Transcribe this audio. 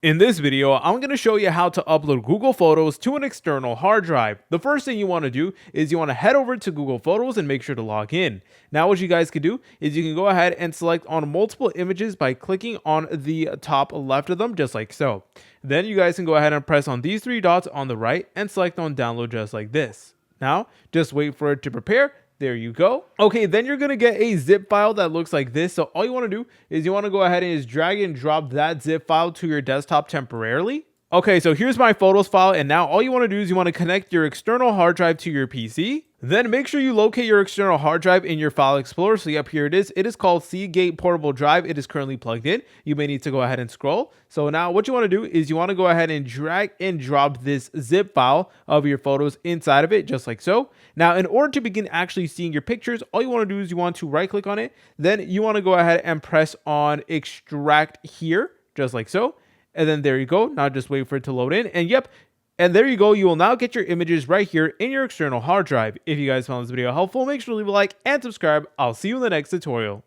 In this video, I'm going to show you how to upload Google Photos to an external hard drive. The first thing you want to do is you want to head over to Google Photos and make sure to log in. Now what you guys can do is you can go ahead and select on multiple images by clicking on the top left of them just like so. Then you guys can go ahead and press on these three dots on the right and select on download just like this. Now just wait for it to prepare. There you go. Okay, then you're going to get a zip file that looks like this. So all you want to do is you want to go ahead and just drag and drop that zip file to your desktop temporarily. Okay, so here's my photos file, and now all you want to do is you want to connect your external hard drive to your PC. Then make sure you locate your external hard drive in your file explorer. So yep, here it is. It is called Seagate Portable Drive. It is currently plugged in. You may need to go ahead and scroll. So now what you want to do is you want to go ahead and drag and drop this zip file of your photos inside of it, just like so. Now, in order to begin actually seeing your pictures, all you want to do is you want to right click on it. Then you want to go ahead and press on extract here, just like so. And then there you go. Now just wait for it to load in. And yep. And there you go. You will now get your images right here in your external hard drive. If you guys found this video helpful, make sure to leave a like and subscribe. I'll see you in the next tutorial.